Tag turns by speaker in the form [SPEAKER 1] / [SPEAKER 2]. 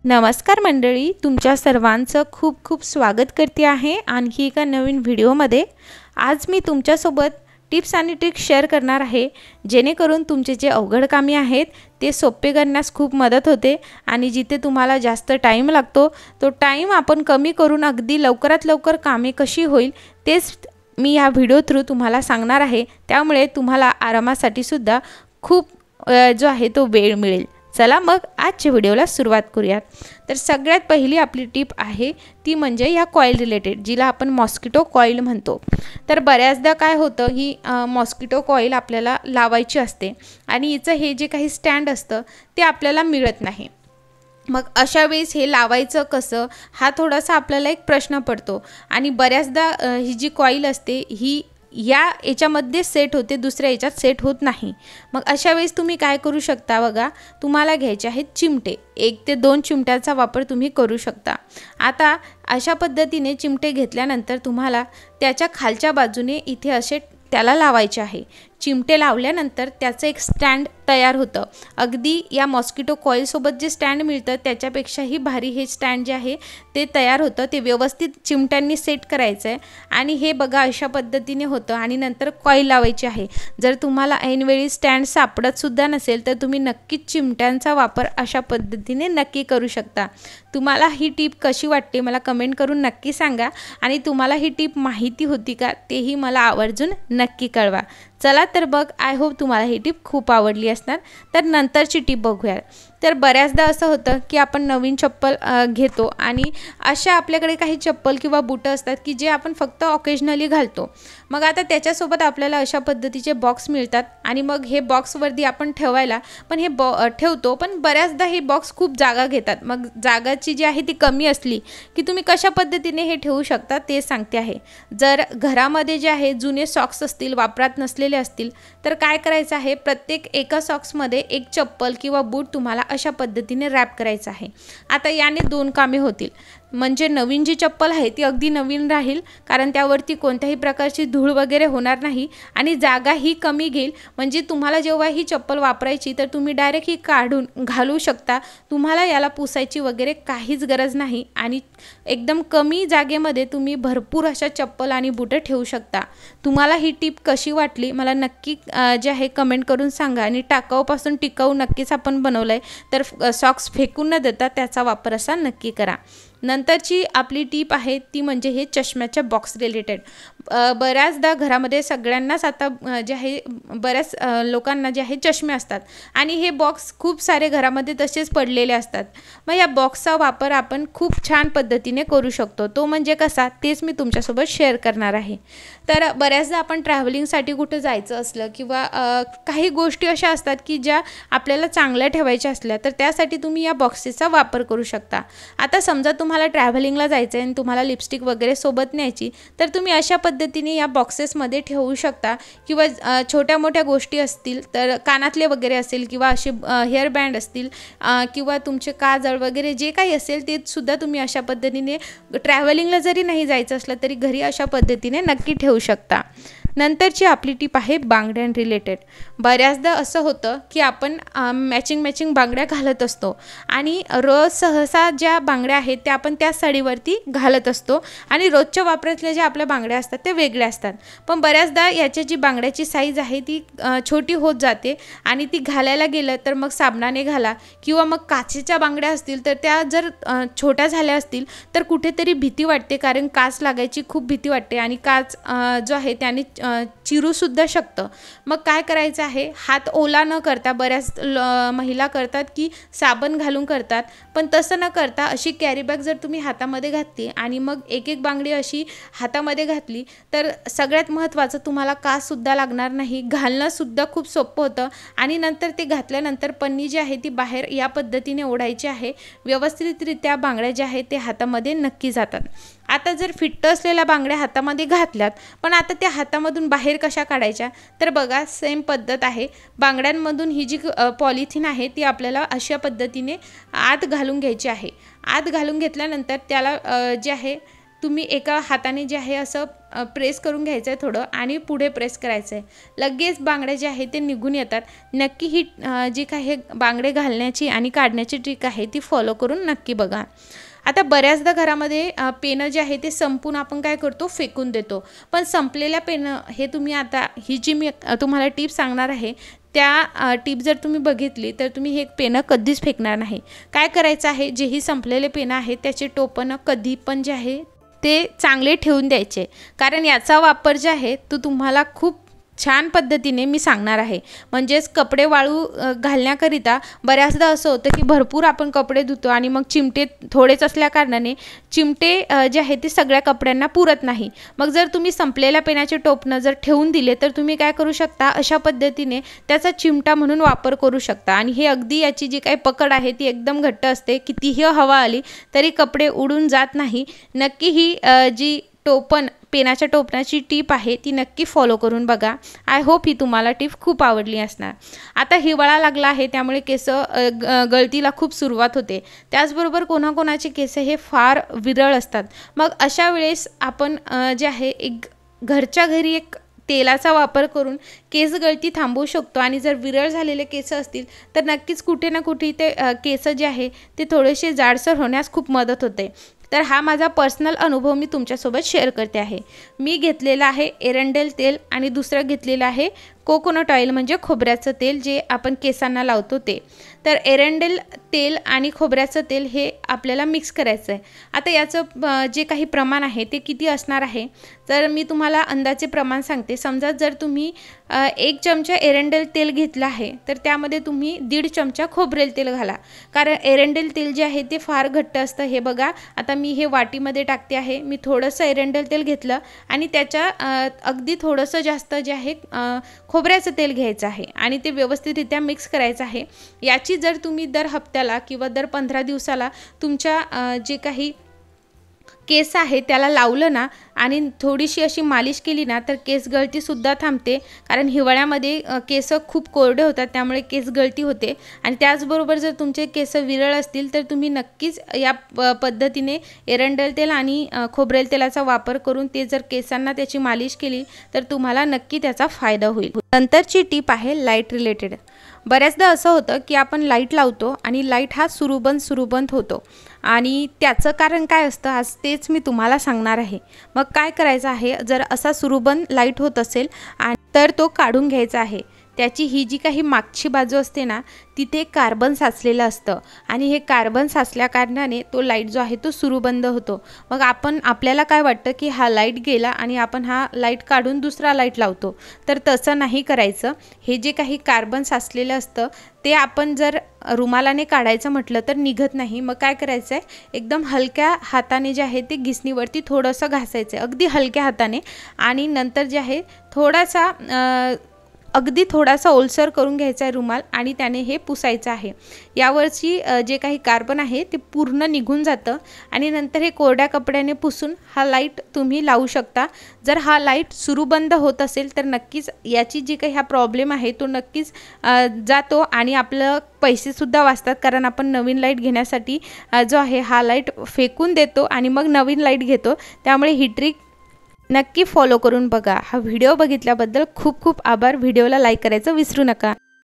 [SPEAKER 1] नमस्कार मंडळी, तुमच्या सर्वांचं खूप खूप स्वागत करते आहे आणखी एका नवीन व्हिडिओमध्ये। आज मी तुमच्यासोबत टिप्स आणि ट्रिक्स शेअर करणार आहे, जेणेकरून तुमचे जे अवघड कामे आहेत ते सोपे करण्यास खूप मदत होते आणि जिथे तुम्हाला जास्त टाइम लागतो तो टाइम आपण कमी करून अगदी लवकरात लवकर कामे कशी होईल तेच मी या व्हिडिओ थ्रू तुम्हाला सांगणार आहे। त्यामुळे तुम्हाला आरामासाठी सुद्धा खूप जो आहे तो वेळ मिळेल। चला मग आजच्या व्हिडिओला सुरुवात करूयात। तर सगळ्यात पहिली आपली टिप आहे ती म्हणजे या कॉईल रिलेटेड, जिला आपण मॉस्किटो कॉईल म्हणतो। तर बऱ्याचदा काय होतं, ही मॉस्किटो कॉईल आपल्याला लावायची असते आणि हिचं हे जे काही स्टँड असतं ते आपल्याला मिळत नाही। मग अशा वेळेस हे लावायचं कसं, हा थोडासा आपल्याला एक प्रश्न पडतो आणि बऱ्याचदा ही जी कॉईल असते ही याच्यामध्ये सेट होते, दुसऱ्या याच्यात सेट होत नाही। मग अशा वेळेस तुम्ही काय करू शकता, बघा तुम्हाला घ्यायचे आहेत चिमटे। 1 ते 2 चिमट्याचा वापर तुम्ही करू शकता। आता अशा पद्धतीने चिमटे घेतल्यानंतर तुम्हाला त्याच्या खालच्या बाजूने इथे असे त्याला लावायचे आहे। चिमटे लावल्यानंतर त्याचं एक स्टँड तयार होतं। अगदी या मॉस्किटो कॉईल सोबत जे स्टँड मिळतं त्याच्यापेक्षाही भारी हे स्टँड जे आहे ते तयार होतं। ते व्यवस्थित चिमट्यांनी सेट करायचं आहे आणि हे बघा अशा पद्धतीने होतं आणि नंतर कॉईल लावायची आहे। जर तुम्हाला ऐनवेळी स्टँड सापडत सुद्धा नसेल तर तुम्ही नक्कीच चिमट्यांचा वापर अशा पद्धतीने नक्की करू शकता। तुम्हाला ही टिप कशी वाटते मला कमेंट करून नक्की सांगा आणि तुम्हाला ही टिप माहिती होती का तेही मला आवर्जून नक्की कळवा। चला तर बघ, आय होप तुम्हाला ही टिप खूप आवडली असणार। तर नंतरची टिप बघूया। तर बऱ्याचदा असं होतं की आपण नवीन चप्पल घेतो आणि अशा आपल्याकडे काही चप्पल किंवा बूटं असतात की जे आपण फक्त ऑकेजनली घालतो। मग आता त्याच्यासोबत आपल्याला अशा पद्धतीचे बॉक्स मिळतात आणि मग हे बॉक्सवरती आपण ठेवायला पण हे ठेवतो, पण बऱ्याचदा हे बॉक्स खूप जागा घेतात। मग जागाची जी आहे ती कमी असली की तुम्ही कशा पद्धतीने हे ठेवू शकता ते सांगते आहे। जर घरामध्ये जे आहे जुने सॉक्स असतील, वापरात नसलेले असतील, तर काय करायचं आहे, प्रत्येक एका सॉक्समध्ये एक चप्पल किंवा बूट तुम्हाला अशा पद्धतीने रॅप करायचं आहे। आता याने 2 कामे होतील, म्हणजे नवीन जी चप्पल आहे ती अगदी नवीन राहील, कारण त्यावरती कोणत्याही प्रकारची धूळ वगैरे होणार नाही आणि जागा ही कमी घेईल। म्हणजे तुम्हाला जेव्हा ही चप्पल वापरायची तर तुम्ही डायरेक्ट ही काढून घालू शकता। तुम्हाला याला पुसायची वगैरे काहीच गरज नाही आणि एकदम कमी जागेमध्ये तुम्ही भरपूर अशा चप्पल आणि बूट ठेवू शकता। तुम्हाला ही टिप कशी वाटली मला नक्की जे आहे कमेंट करून सांगा आणि टाकाऊपासून टिकाऊ नक्कीच आपण बनवलंय, तर सॉक्स फेकून न देता त्याचा वापर असा नक्की करा। नंतरची आपली टिप आहे ती म्हणजे हे चष्म्याच्या बॉक्स रिलेटेड। बऱ्याचदा घरामध्ये सगळ्यांनाच आता जे आहे बऱ्याच लोकांना जे आहे चष्मे असतात आणि हे बॉक्स खूप सारे घरामध्ये तसेच पडलेले असतात। मग या बॉक्सचा वापर आपण खूप छान पद्धतीने करू शकतो। तो म्हणजे कसा तेच मी तुमच्यासोबत शेअर करणार आहे। तर बऱ्याचदा आपण ट्रॅव्हलिंगसाठी कुठं जायचं असलं किंवा काही गोष्टी अशा असतात की ज्या आपल्याला चांगल्या ठेवायच्या असल्या तर त्यासाठी तुम्ही या बॉक्सेसचा वापर करू शकता। आता समजा तुम्हाला ट्रॅव्हलिंगला जायचं आहे आणि तुम्हाला लिपस्टिक वगैरे सोबत न्यायची, तर तुम्ही अशा पद्धतीने या बॉक्सेसमध्ये ठेवू शकता किंवा छोट्या मोठ्या गोष्टी असतील तर कानातले वगैरे असेल किंवा असे हेअर बँड असतील किंवा तुमचे काजळ वगैरे जे काही असेल ते सुद्धा तुम्ही अशा पद्धतीने ट्रॅव्हलिंगला जरी नाही जायचं असलं तरी घरी अशा पद्धतीने नक्की ठेवू शकता। नंतरची आपली टिप आहे बांगड्यां रिलेटेड। बऱ्याचदा असं होतं की आपण मॅचिंग बांगड्या घालत असतो आणि रोज सहसा ज्या बांगड्या आहेत त्या आपण त्या साडीवरती घालत असतो आणि रोजच्या वापरातल्या ज्या आपल्या बांगड्या असतात त्या वेगळ्या असतात। पण बऱ्याचदा याची जी बांगड्याची साईज आहे ती छोटी होत जाते आणि ती घालायला गेलं तर मग साबणाने घाला किंवा मग काचेच्या बांगड्या असतील तर त्या जर छोट्या झाल्या असतील तर कुठेतरी भीती वाटते, कारण काच लागायची खूप भीती वाटते आणि काच जो आहे त्याने चिरू सुद्धा शकतं। मग काय करायचं आहे, हात ओला न करता बऱ्याच महिला करतात की साबण घालून करतात, पण तसं न करता अशी कॅरी बॅग जर तुम्ही हातामध्ये घातली आणि मग एक बांगडी अशी हातामध्ये घातली तर सगळ्यात महत्त्वाचं तुम्हाला काच सुद्धा लागणार नाही, घालणं सुद्धा खूप सोपं होतं आणि नंतर ते घातल्यानंतर पन्नी जी आहे ती बाहेर या पद्धतीने ओढायची आहे। व्यवस्थितरित्या बांगड्या ज्या आहेत ते हातामध्ये नक्की जातात। आता जर फिट्ट असलेल्या बांगड्या हातामध्ये घातल्यात पण आता त्या हातामधून बाहेर कशा काढायच्या, तर बघा सेम पद्धत आहे। बांगड्यांमधून ही जी पॉलिथिन आहे ती आपल्याला अशा पद्धतीने आत घालून घ्यायची आहे। आत घालून घेतल्यानंतर त्याला जे आहे तुम्ही एका हाताने जे आहे असं प्रेस करून घ्यायचं आहे थोडं आणि पुढे प्रेस करायचं आहे. लगेच बांगडे जे आहे ते निघून येतात. नक्की ही जी काही बांगडे घालण्याची आणि काढण्याची ट्रिक आहे ती फॉलो करून नक्की बघा. आता बऱ्याचदा घरामध्ये पेनं जे आहे ते संपून आपण काय करतो, फेकून देतो. पण संपलेल्या पेनं हे तुम्ही आता ही जी मी तुम्हाला टिप सांगणार आहे त्या टिप जर तुम्ही बघितली तर तुम्ही हे पेनं कधीच फेकणार नाही. काय करायचं आहे, जेही संपलेले पेनं आहेत त्याचे टोपणं कधी पण जे आहे ते चांगले ठेवून द्यायचे. कारण याचा वापर जे आहे तो तुम्हाला खूप छान पद्धतीने मी सांगणार आहे. म्हणजेच कपडे वाळू घालण्याकरिता बऱ्याचदा असं होतं की भरपूर आपण कपडे धुतो आणि मग चिमटे थोडेच असल्याकारणाने चिमटे जे आहे ते सगळ्या कपड्यांना पुरत नाही. मग जर तुम्ही संपलेल्या पेनाचे टोपणं जर ठेवून दिले तर तुम्ही काय करू शकता, अशा पद्धतीने त्याचा चिमटा म्हणून वापर करू शकता. आणि हे अगदी याची जी काही पकड आहे ती एकदम घट्ट असते. कितीही हवा आली तरी कपडे उडून जात नाही. नक्की ही जी पेनाच्या टोपणाची टिप आहे ती नक्की फॉलो करून बघा. आय होप ही तुम्हाला टिप खूप आवडली असणार. आता हिवाळा लागला आहे त्यामुळे केस गळतीला खूप सुरुवात होते. त्याचबरोबर कोणाकोणाचे केस हे फार विरळ असतात. मग अशा वेळेस आपण जे आहे एक घरच्या घरी एक तेलाचा वापर करून केस गळती थांबवू शकतो. आणि जर विरळ झालेले केस असतील तर नक्कीच कुठे ना कुठे ते केस जे आहे ते थोडेसे जाडसर होण्यास खूप मदत होते. तर हा माझा पर्सनल अनुभव मी तुमच्यासोबत शेअर करते आहे. मी घेतलेला आहे एरंडेल तेल आणि दुसरं घेतलेलं आहे कोकोनट ऑइल म्हणजे खोबऱ्याचं तेल जे आपण केसांना लावतो ते. तर एरंडेल तेल आणि खोबऱ्याचं तेल हे आपल्याला मिक्स करायचं आहे. आता याचं जे काही प्रमाण आहे ते किती असणार आहे तर मी तुम्हाला अंदाजे प्रमाण सांगते. समजा जर तुम्ही 1 चमचा एरंडेल तेल घेतलं आहे तर त्यामध्ये तुम्ही 1.5 चमचा खोबरेल तेल घाला. कारण एरंडेल तेल जे आहे ते फार घट्ट असतं. हे बघा आता मी हे वाटीमध्ये टाकते आहे. मी थोडंसं एरंडेल तेल घेतलं आणि त्याच्या अगदी थोडंसं जास्त जे आहे खोबऱ्याचं तेल घ्यायचं आहे आणि ते व्यवस्थितरित्या मिक्स करायचं आहे. याची जर तुम्ही दर हप्त्याला किंवा दर 15 दिवसाला तुमच्या जे काही केस आहे त्याला लावलं ना आणि थोडीशी अशी मालिश केली ना तर केस गळतीसुद्धा थांबते. कारण हिवाळ्यामध्ये केस खूप कोरडे होतात त्यामुळे केस गळती होते. आणि त्याचबरोबर जर तुमचे केस विरळ असतील तर तुम्ही नक्कीच या पद्धतीने एरंडेल तेल आणि खोबरेल तेलाचा वापर करून ते जर केसांना त्याची मालिश केली तर तुम्हाला नक्की त्याचा फायदा होईल. नंतरची टिप आहे लाईट रिलेटेड. बऱ्याचदा असं होतं की आपण लाईट लावतो आणि लाईट हा सुरू-बंद होतो आणि त्याचं कारण काय असतं आज तेच मी तुम्हाला सांगणार आहे. मग काय करायचं आहे, जर असा सुरू-बंद लाईट होत असेल तर तो काढून घ्यायचा आहे. त्याची ही जी काही मागची बाजू असते ना तिथे कार्बन साचलेलं असतं आणि हे कार्बन साचल्या कारणाने तो लाईट जो आहे तो सुरू-बंद होतो. मग आपल्याला काय वाटतं की हा लाईट गेला आणि आपण हा लाईट काढून दुसरा लाईट लावतो. तर तसं नाही करायचं. हे जे काही कार्बन साचलेलं असतं ते आपण जर रुमालाने काढायचं म्हटलं तर निघत नाही. मग काय करायचं आहे, एकदम हलक्या हाताने जे आहे ते घिसणीवरती थोडंसं घासायचं आहे, अगदी हलक्या हाताने. आणि नंतर जे आहे अगदी थोडासा ओलसर करून घ्यायचा आहे रुमाल आणि त्याने हे पुसायचं आहे. यावरची जे काही कार्बन आहे ते पूर्ण निघून जातं आणि नंतर हे कोरड्या कपड्याने पुसून हा लाईट तुम्ही लावू शकता. जर हा लाईट सुरू-बंद होत असेल तर नक्कीच याची जी काही हा प्रॉब्लेम आहे तो नक्कीच जातो आणि आपलं पैसेसुद्धा वाचतात. कारण आपण नवीन लाईट घेण्यासाठी जो आहे हा लाईट फेकून देतो आणि मग नवीन लाईट घेतो. त्यामुळे ही ट्रिक नक्की फॉलो करून बघा. हा व्हिडिओ बघितल्याबद्दल खूप खूप आभार. व्हिडिओला लाईक करायचं विसरू नका.